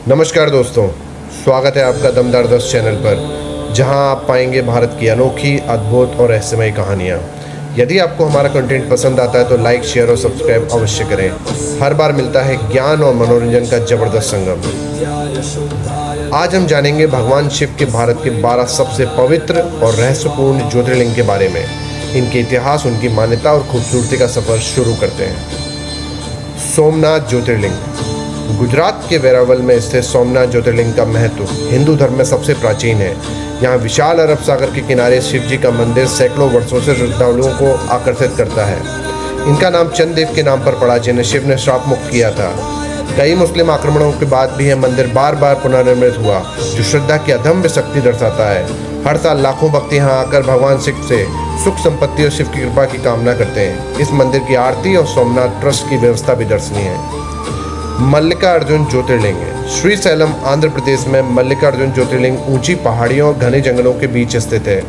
नमस्कार दोस्तों, स्वागत है आपका दमदार 10 चैनल पर, जहां आप पाएंगे भारत की अनोखी, अद्भुत और रहस्यमय कहानियां। यदि आपको हमारा कंटेंट पसंद आता है तो लाइक, शेयर और सब्सक्राइब अवश्य करें। हर बार मिलता है ज्ञान और मनोरंजन का जबरदस्त संगम। आज हम जानेंगे भगवान शिव के भारत के 12 सबसे पवित्र और रहस्यपूर्ण ज्योतिर्लिंग के बारे में, इनके इतिहास, उनकी मान्यता और खूबसूरती का सफर शुरू करते हैं। सोमनाथ ज्योतिर्लिंग। गुजरात के वेरावल में स्थित सोमनाथ ज्योतिर्लिंग का महत्व हिंदू धर्म में सबसे प्राचीन है। यहाँ विशाल अरब सागर के किनारे शिव जी का मंदिर सैकड़ों वर्षों से श्रद्धालुओं को आकर्षित करता है। इनका नाम चंद्रदेव के नाम पर पड़ा, जिन्हें शिव ने श्राप मुक्त किया था। कई मुस्लिम आक्रमणों के बाद भी यह मंदिर बार बार पुनर्निर्मित हुआ, जो श्रद्धा की अदम्य शक्ति दर्शाता है। हर साल लाखों भक्त यहाँ आकर भगवान शिव से सुख संपत्ति और शिव की कृपा की कामना करते हैं। इस मंदिर की आरती और सोमनाथ ट्रस्ट की व्यवस्था भी दर्शनीय है। मल्लिकार्जुन ज्योतिर्लिंग। श्रीशैलम आंध्र प्रदेश में मल्लिकार्जुन ज्योतिर्लिंग ऊंची पहाड़ियों और घने जंगलों के बीच स्थित है।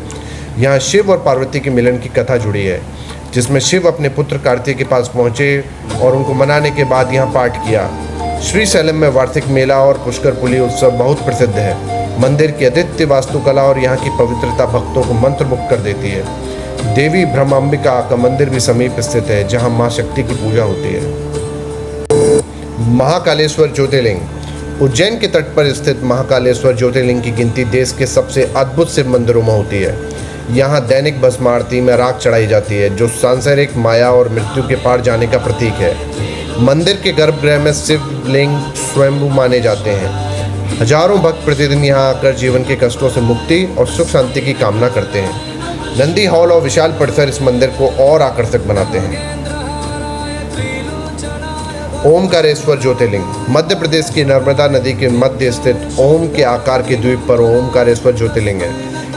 यहाँ शिव और पार्वती के मिलन की कथा जुड़ी है, जिसमें शिव अपने पुत्र कार्तिक के पास पहुँचे और उनको मनाने के बाद यहाँ पाठ किया। श्रीशैलम में वार्षिक मेला और पुष्कर पुली उत्सव बहुत प्रसिद्ध है। मंदिर की अद्वितीय वास्तुकला और यहाँ की पवित्रता भक्तों को मंत्रमुग्ध कर देती है। देवी ब्रह्मांबिका का मंदिर भी समीप स्थित है, जहाँ माँ शक्ति की पूजा होती है। महाकालेश्वर ज्योतिर्लिंग। उज्जैन के तट पर स्थित महाकालेश्वर ज्योतिर्लिंग की गिनती देश के सबसे अद्भुत शिव मंदिरों में होती है। यहाँ दैनिक भस्म आरती में राख चढ़ाई जाती है, जो सांसारिक माया और मृत्यु के पार जाने का प्रतीक है। मंदिर के गर्भगृह में शिवलिंग स्वयंभू माने जाते हैं। हजारों भक्त प्रतिदिन यहाँ आकर जीवन के कष्टों से मुक्ति और सुख शांति की कामना करते हैं। नंदी हॉल और विशाल परिसर इस मंदिर को और आकर्षक बनाते हैं। ओमकारेश्वर ज्योतिर्लिंग। मध्य प्रदेश की नर्मदा नदी के मध्य स्थित ओम के आकार के द्वीप पर ओमकारेश्वर ज्योतिर्लिंग है।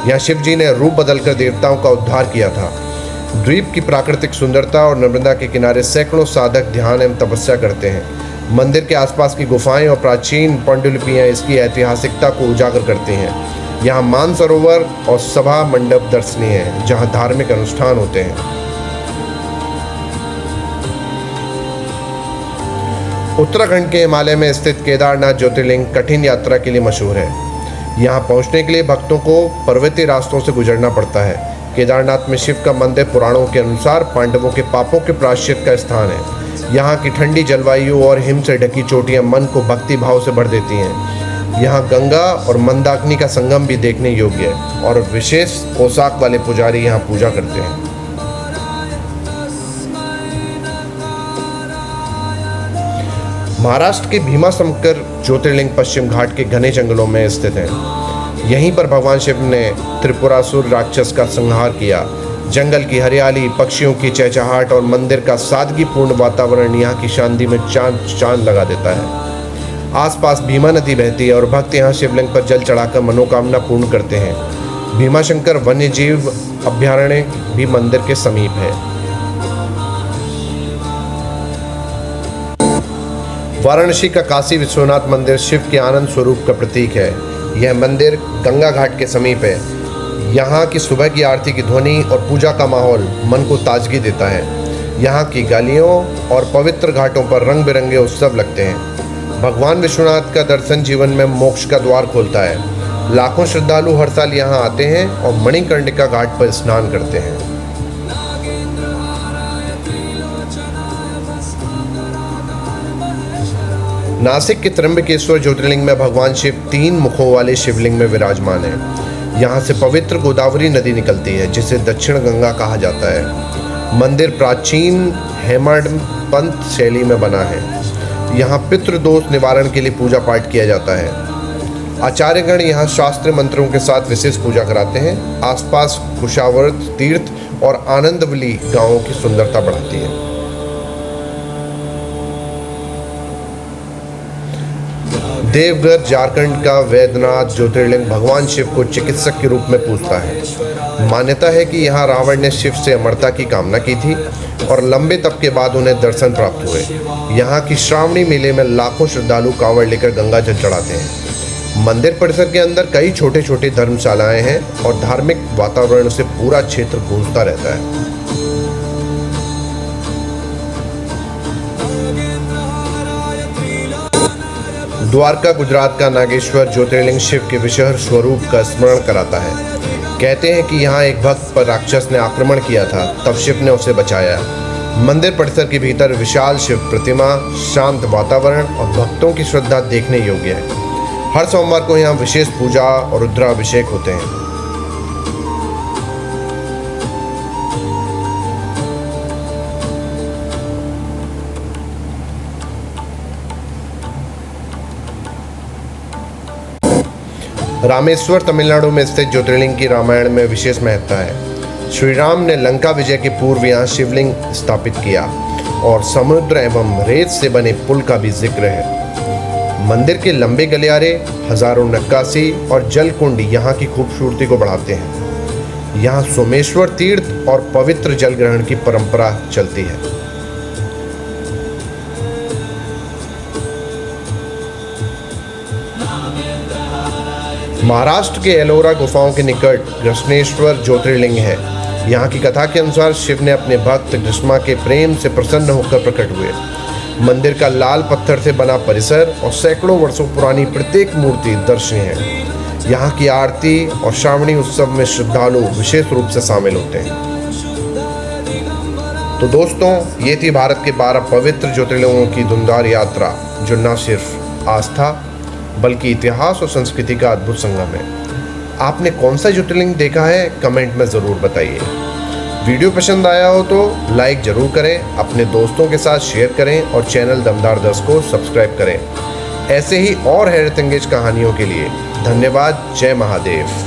यहाँ शिव जी ने रूप बदलकर देवताओं का उद्धार किया था। द्वीप की प्राकृतिक सुंदरता और नर्मदा के किनारे सैकड़ों साधक ध्यान एवं तपस्या करते हैं। मंदिर के आसपास की गुफाएं और प्राचीन पांडुलिपियां इसकी ऐतिहासिकता को उजागर करती हैं। यहाँ मानसरोवर और सभा मंडप दर्शनीय है, जहाँ धार्मिक अनुष्ठान होते हैं। उत्तराखंड के हिमालय में स्थित केदारनाथ ज्योतिर्लिंग कठिन यात्रा के लिए मशहूर है। यहाँ पहुँचने के लिए भक्तों को पर्वतीय रास्तों से गुजरना पड़ता है। केदारनाथ में शिव का मंदिर पुराणों के अनुसार पांडवों के पापों के प्रायश्चित का स्थान है। यहाँ की ठंडी जलवायु और हिम से ढकी चोटियाँ मन को भक्ति भाव से भर देती हैं। यहाँ गंगा और मंदाकिनी का संगम भी देखने योग्य है और विशेष पोशाक वाले पुजारी यहाँ पूजा करते हैं। महाराष्ट्र के भीमाशंकर ज्योतिर्लिंग पश्चिम घाट के घने जंगलों में स्थित है। यहीं पर भगवान शिव ने त्रिपुरासुर राक्षस का संहार किया। जंगल की हरियाली, पक्षियों की चहचहाहट और मंदिर का सादगीपूर्ण वातावरण यहाँ की शांति में चांद लगा देता है। आसपास भीमा नदी बहती है और भक्त यहाँ शिवलिंग पर जल चढ़ाकर मनोकामना पूर्ण करते हैं। भीमाशंकर वन्यजीव अभयारण्य भी मंदिर के समीप है। वाराणसी का काशी विश्वनाथ मंदिर शिव के आनंद स्वरूप का प्रतीक है। यह मंदिर गंगा घाट के समीप है। यहाँ की सुबह की आरती की ध्वनि और पूजा का माहौल मन को ताजगी देता है। यहाँ की गलियों और पवित्र घाटों पर रंग बिरंगे उत्सव लगते हैं। भगवान विश्वनाथ का दर्शन जीवन में मोक्ष का द्वार खोलता है। लाखों श्रद्धालु हर साल यहाँ आते हैं और मणिकर्णिका घाट पर स्नान करते हैं। नासिक के त्र्यंबकेश्वर ज्योतिर्लिंग में भगवान शिव 3 मुखों वाले शिवलिंग में विराजमान है। यहाँ से पवित्र गोदावरी नदी निकलती है, जिसे दक्षिण गंगा कहा जाता है। मंदिर प्राचीन हेमाडपंथ शैली में बना है। यहाँ पितृदोष निवारण के लिए पूजा पाठ किया जाता है। आचार्यगण यहाँ शास्त्रीय मंत्रों के साथ विशेष पूजा कराते हैं। आसपास कुशावर्त तीर्थ और आनंदवली गांवों की सुंदरता बढ़ाती है। देवघर झारखंड का वैद्यनाथ ज्योतिर्लिंग भगवान शिव को चिकित्सक के रूप में पूजता है। मान्यता है कि यहाँ रावण ने शिव से अमरता की कामना की थी और लंबे तप के बाद उन्हें दर्शन प्राप्त हुए। यहाँ की श्रावणी मेले में लाखों श्रद्धालु कांवड़ लेकर गंगा जल चढ़ाते हैं। मंदिर परिसर के अंदर कई छोटे छोटे धर्मशालाएं हैं और धार्मिक वातावरण से पूरा क्षेत्र गूंजता रहता है। द्वारका गुजरात का नागेश्वर ज्योतिर्लिंग शिव के विषहर स्वरूप का स्मरण कराता है। कहते हैं कि यहाँ एक भक्त पर राक्षस ने आक्रमण किया था, तब शिव ने उसे बचाया। मंदिर परिसर के भीतर विशाल शिव प्रतिमा, शांत वातावरण और भक्तों की श्रद्धा देखने योग्य है। हर सोमवार को यहाँ विशेष पूजा और रुद्राभिषेक होते हैं। रामेश्वर तमिलनाडु में स्थित ज्योतिर्लिंग की रामायण में विशेष महत्ता है। श्री राम ने लंका विजय के पूर्व यहाँ शिवलिंग स्थापित किया और समुद्र एवं रेत से बने पुल का भी जिक्र है। मंदिर के लंबे गलियारे, हजारों नक्काशी और जल कुंड यहाँ की खूबसूरती को बढ़ाते हैं। यहाँ सोमेश्वर तीर्थ और पवित्र जल ग्रहण की परंपरा चलती है। महाराष्ट्र के एलोरा गुफाओं के निकट कृष्णेश्वर ज्योतिर्लिंग है। यहाँ की कथा के अनुसार शिव ने अपने भक्त ग्रीष्मा के प्रेम से प्रसन्न होकर प्रकट हुए। मंदिर का लाल पत्थर से बना परिसर और सैकड़ों वर्षों पुरानी प्रत्येक मूर्ति दर्शनीय है। यहाँ की आरती और श्रावणी उत्सव में श्रद्धालु विशेष रूप से शामिल होते हैं। तो दोस्तों, ये थी भारत के 12 पवित्र ज्योतिर्लिंगों की धुंधार यात्रा, जो न सिर्फ आस्था बल्कि इतिहास और संस्कृति का अद्भुत संगम है। आपने कौन सा ज्योतिर्लिंग देखा है, कमेंट में ज़रूर बताइए। वीडियो पसंद आया हो तो लाइक ज़रूर करें, अपने दोस्तों के साथ शेयर करें और चैनल दमदार 10 को सब्सक्राइब करें। ऐसे ही और हैरत अंगेज कहानियों के लिए धन्यवाद। जय महादेव।